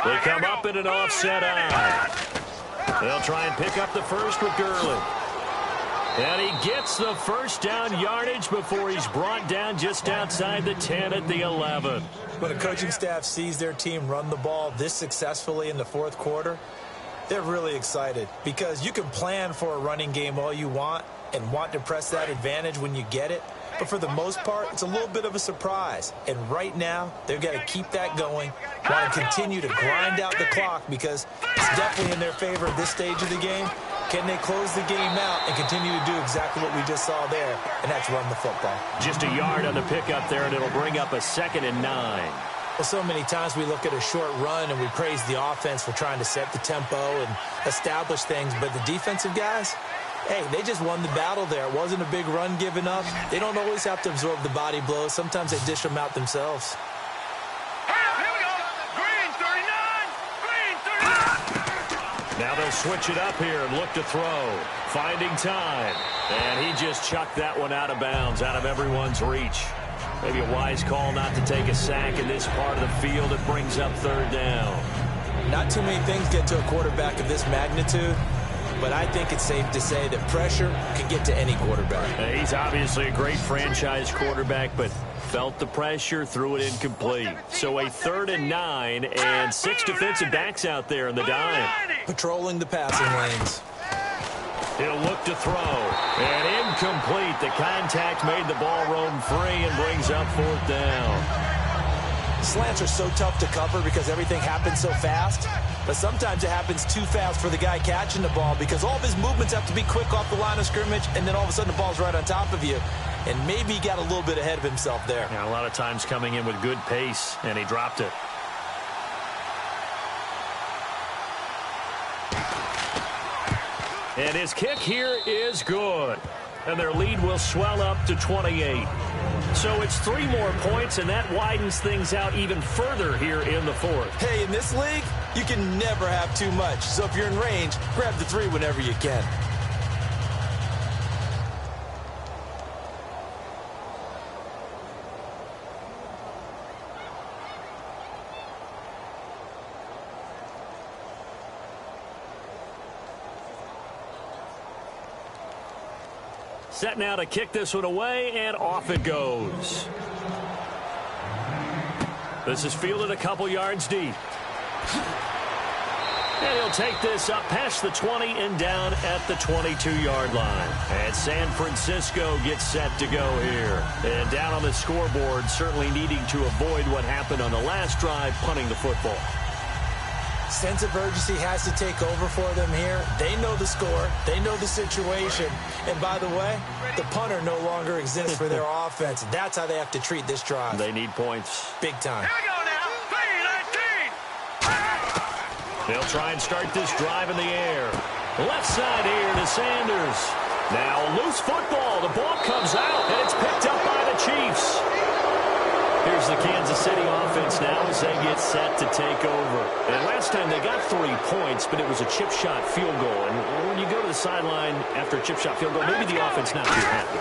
They come up in an offset out. They'll try and pick up the first with Gurley. And he gets the first down yardage before he's brought down just outside the 10 at the 11. When a coaching staff sees their team run the ball this successfully in the fourth quarter, they're really excited because you can plan for a running game all you want and want to press that advantage when you get it. But for the most part, it's a little bit of a surprise. And right now, they've got to keep that going, want to continue to grind out the clock because it's definitely in their favor at this stage of the game. Can they close the game out and continue to do exactly what we just saw there, and that's run the football? Just a yard on the pickup there, and it'll bring up a 2nd and 9. Well, so many times we look at a short run and we praise the offense for trying to set the tempo and establish things, but the defensive guys, hey, they just won the battle there. It wasn't a big run given up. They don't always have to absorb the body blows. Sometimes they dish them out themselves. Now they'll switch it up here and look to throw. Finding time. And he just chucked that one out of bounds, out of everyone's reach. Maybe a wise call not to take a sack in this part of the field. It brings up 3rd down. Not too many things get to a quarterback of this magnitude, but I think it's safe to say that pressure can get to any quarterback. He's obviously a great franchise quarterback, but felt the pressure, threw it incomplete. So a 3rd and 9 and 6 defensive backs out there in the dime. Patrolling the passing lanes. He'll look to throw. And incomplete. The contact made the ball roam free and brings up 4th down. Slants are so tough to cover because everything happens so fast. But sometimes it happens too fast for the guy catching the ball because all of his movements have to be quick off the line of scrimmage, and then all of a sudden the ball's right on top of you. And maybe he got a little bit ahead of himself there. Yeah, a lot of times coming in with good pace, and he dropped it. And his kick here is good. And their lead will swell up to 28. So it's 3 more points, and that widens things out even further here in the 4th. Hey, in this league, you can never have too much. So if you're in range, grab the 3 whenever you can. Set now to kick this one away, and off it goes. This is fielded a couple yards deep. And he'll take this up past the 20 and down at the 22-yard line. And San Francisco gets set to go here. And down on the scoreboard, certainly needing to avoid what happened on the last drive, punting the football. Sense of urgency has to take over for them here. They know the score. They know the situation. And by the way, the punter no longer exists for their offense. That's how they have to treat this drive. They need points. Big time. Here we go now. 3-19. They'll try and start this drive in the air. Left side here to Sanders. Now loose football. The ball comes out, and it's picked up by the Chiefs. Here's the Kansas City offense now as they get set to take over. And last time they got 3 points, but it was a chip shot field goal. And when you go to the sideline after a chip shot field goal, maybe the offense not too happy.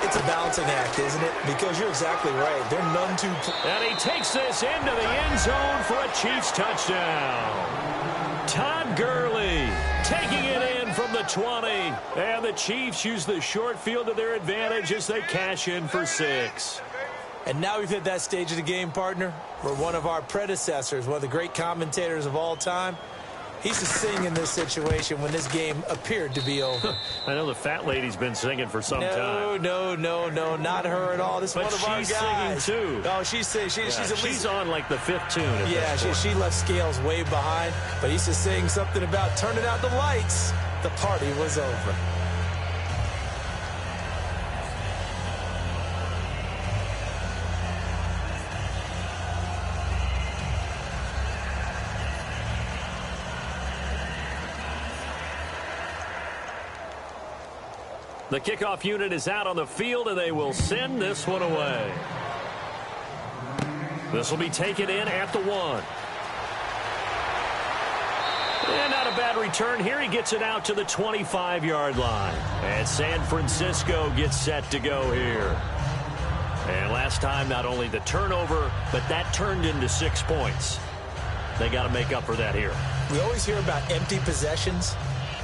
It's a balancing act, isn't it? Because you're exactly right. They're none too... And he takes this into the end zone for a Chiefs touchdown. Todd Gurley taking it in from the 20. And the Chiefs use the short field to their advantage as they cash in for 6. And now we've hit that stage of the game, partner, where one of our predecessors, one of the great commentators of all time, he used to sing in this situation when this game appeared to be over. I know the fat lady's been singing for some time. No, not her at all. This is one of our guys. But she's singing, too. Oh, she's singing. She's on, like, the 5th tune. Yeah, she left Scales way behind. But he used to sing something about turning out the lights. The party was over. The kickoff unit is out on the field, and they will send this one away. This will be taken in at the 1. And not a bad return here. He gets it out to the 25-yard line. And San Francisco gets set to go here. And last time, not only the turnover, but that turned into 6 points. They got to make up for that here. We always hear about empty possessions,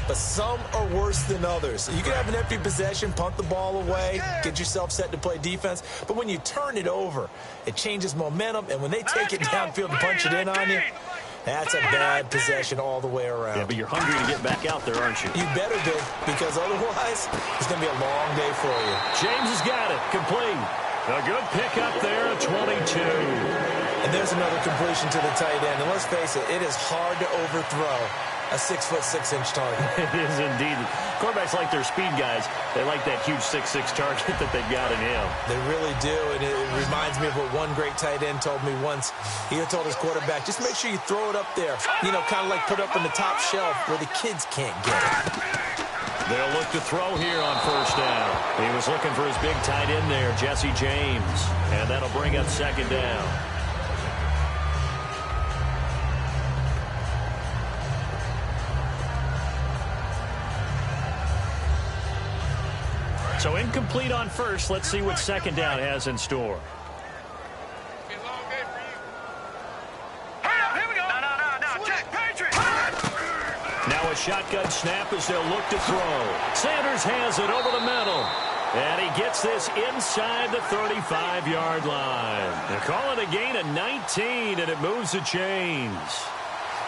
but some are worse than others. You can have an empty possession, punt the ball away, get yourself set to play defense, but when you turn it over, it changes momentum, and when they take it downfield and punch it in on you, that's a bad possession all the way around. Yeah, but you're hungry to get back out there, aren't you? You better be, because otherwise, it's going to be a long day for you. James has got it. Complete. A good pickup there at 22. And there's another completion to the tight end. And let's face it, it is hard to overthrow a 6'6" target. It is indeed. Quarterbacks like their speed guys. They like that huge 6'6" target that they've got in him. They really do, and it reminds me of what one great tight end told me once. He had told his quarterback, just make sure you throw it up there. You know, kind of like put up in the top shelf where the kids can't get it. They'll look to throw here on first down. He was looking for his big tight end there, Jesse James. And that'll bring up second down. So incomplete on first. Let's see what second down has in store. Now a shotgun snap as they'll look to throw. Sanders has it over the middle. And he gets this inside the 35-yard line. They call it a gain of 19, and it moves the chains.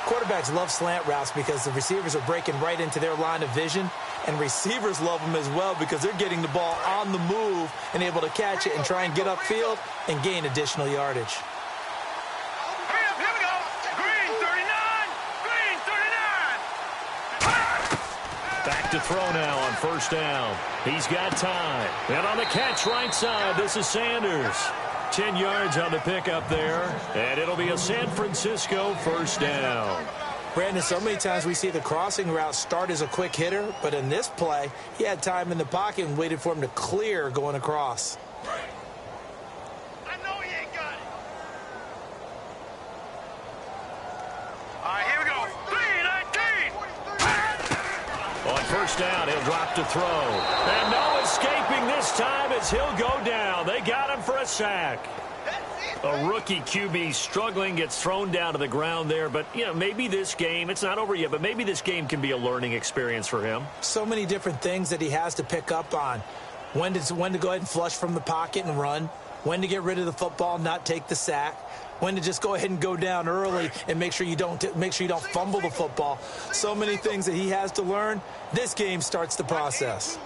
Quarterbacks love slant routes because the receivers are breaking right into their line of vision, and receivers love them as well because they're getting the ball on the move and able to catch it and try and get upfield and gain additional yardage. Here we go. Green 39. Green 39. Back to throw now on first down. He's got time. And on the catch right side, this is Sanders. 10 yards on the pickup there, and it'll be a San Francisco first down. Brandon, so many times we see the crossing route start as a quick hitter, but in this play, he had time in the pocket and waited for him to clear going across. I know he ain't got it. All right, here we go. 3-19. On first down, he'll drop to throw. And no escaping this time as he'll go down. They got him for a sack. A rookie QB struggling, gets thrown down to the ground there. But, you know, maybe this game, it's not over yet, but maybe this game can be a learning experience for him. So many different things that he has to pick up on. When to go ahead and flush from the pocket and run. When to get rid of the football, not take the sack. When to just go ahead and go down early and make sure you don't fumble the football. So many things that he has to learn. This game starts the process.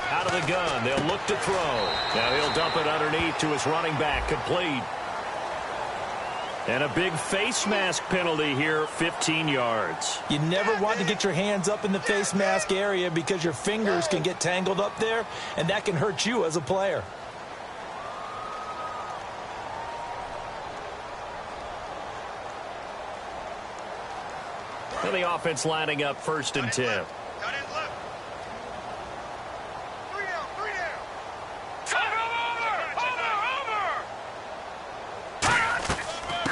Out of the gun, they'll look to throw. Now he'll dump it underneath to his running back, complete. And a big face mask penalty here, 15 yards. You never want to get your hands up in the face mask area because your fingers can get tangled up there, and that can hurt you as a player. And the offense lining up first and 10.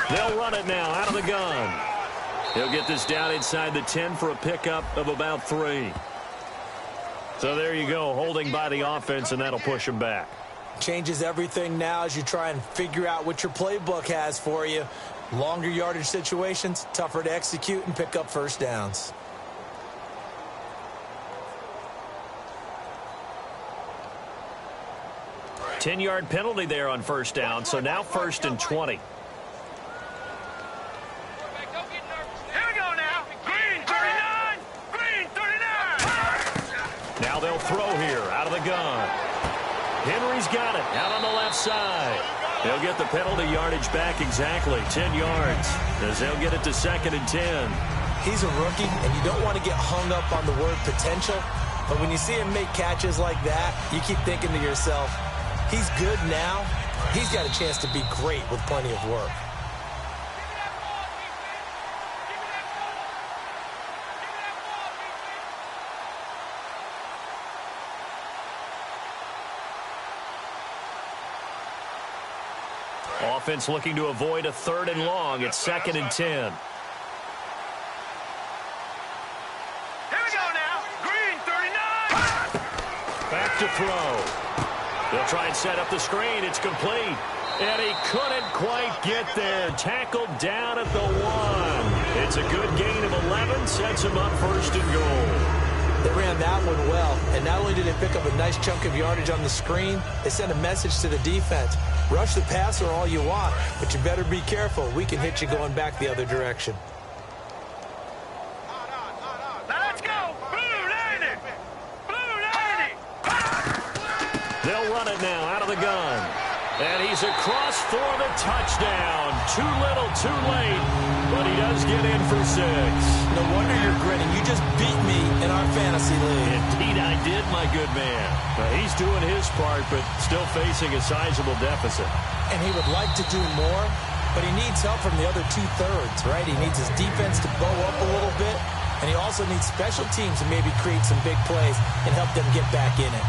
They'll run it now out of the gun. He'll get this down inside the 10 for a pickup of about 3. So there you go, holding by the offense, and that'll push him back. Changes everything now as you try and figure out what your playbook has for you. Longer yardage situations, tougher to execute and pick up first downs. Ten-yard penalty there on first down, so now first and 20. Now they'll throw here out of the gun. Henry's got it out on the left side. They'll get the penalty yardage back exactly 10 yards as they'll get it to second and 10. He's a rookie, and you don't want to get hung up on the word potential. But when you see him make catches like that, you keep thinking to yourself, he's good now. He's got a chance to be great with plenty of work. Offense looking to avoid a third and long. It's second and 10. Here we go now. Green 39. throw. They'll try and set up the screen. It's complete. And he couldn't quite get there. Tackled down at the 1. It's a good gain of 11. Sets him up first and goal. They ran that one well. And not only did they pick up a nice chunk of yardage on the screen, they sent a message to the defense. Rush the passer all you want, but you better be careful. We can hit you going back the other direction. Now let's go. Blue 90. Blue 90. They'll run it now out of the gun. And he's across for the touchdown. Too little, too late. But he does get in for 6. No wonder you're grinning. You just beat me in our fantasy league. Indeed I did, my good man. He's doing his part, but still facing a sizable deficit. And he would like to do more, but he needs help from the other 2/3, right? He needs his defense to bow up a little bit, and he also needs special teams to maybe create some big plays and help them get back in it.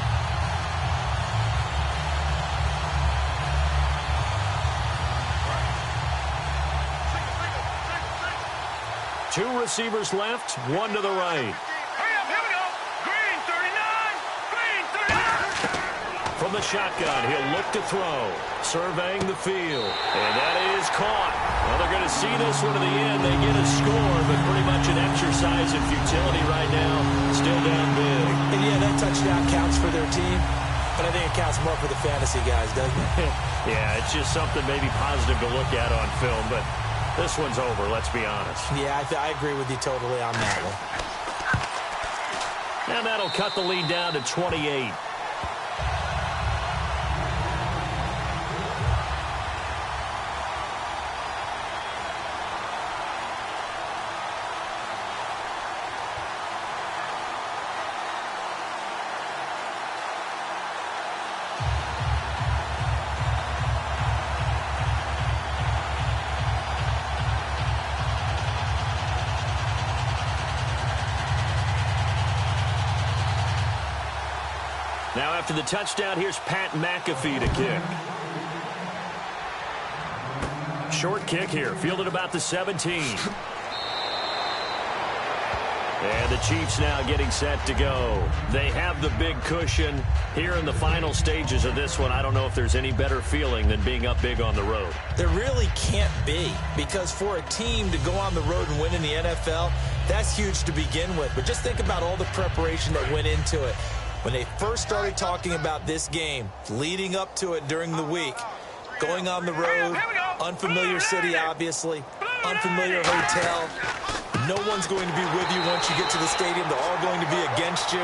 Two receivers left, one to the right. Hurry up, here we go. Green 39. Green 39. From the shotgun, he'll look to throw. Surveying the field. And that is caught. Well, they're going to see this one to the end. They get a score, but pretty much an exercise in futility right now. Still down big. And yeah, that touchdown counts for their team, but I think it counts more for the fantasy guys, doesn't it? Yeah, it's just something maybe positive to look at on film, but this one's over, let's be honest. Yeah, I agree with you totally on that one. And that'll cut the lead down to 28. Now after the touchdown, here's Pat McAfee to kick. Short kick here, fielded about the 17. And the Chiefs now getting set to go. They have the big cushion here in the final stages of this one. I don't know if there's any better feeling than being up big on the road. There really can't be, because for a team to go on the road and win in the NFL, that's huge to begin with. But just think about all the preparation that went into it. When they first started talking about this game, leading up to it during the week, going on the road, unfamiliar city, obviously, unfamiliar hotel. No one's going to be with you once you get to the stadium. They're all going to be against you.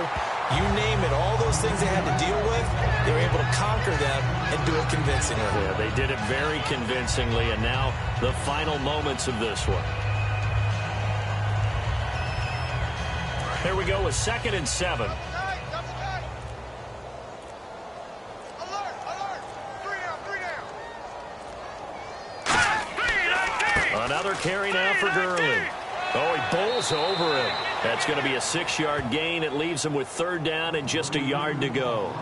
You name it, all those things they had to deal with, they were able to conquer them and do it convincingly. Yeah, they did it very convincingly, and now the final moments of this one. Here we go with 2nd and 7. Another carry now for Gurley. Oh, he bowls over him. That's going to be a 6-yard gain. It leaves him with 3rd down and just a yard to go.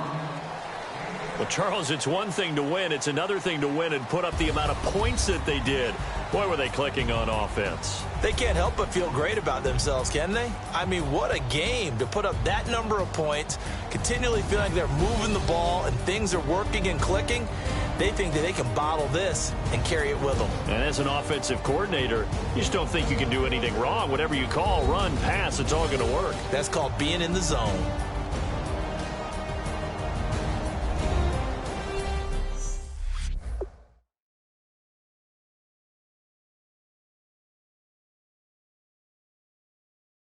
Well, Charles, it's one thing to win. It's another thing to win and put up the amount of points that they did. Boy, were they clicking on offense. They can't help but feel great about themselves, can they? I mean, what a game to put up that number of points, continually feeling like they're moving the ball and things are working and clicking. They think that they can bottle this and carry it with them. And as an offensive coordinator, you just don't think you can do anything wrong. Whatever you call, run, pass, it's all going to work. That's called being in the zone.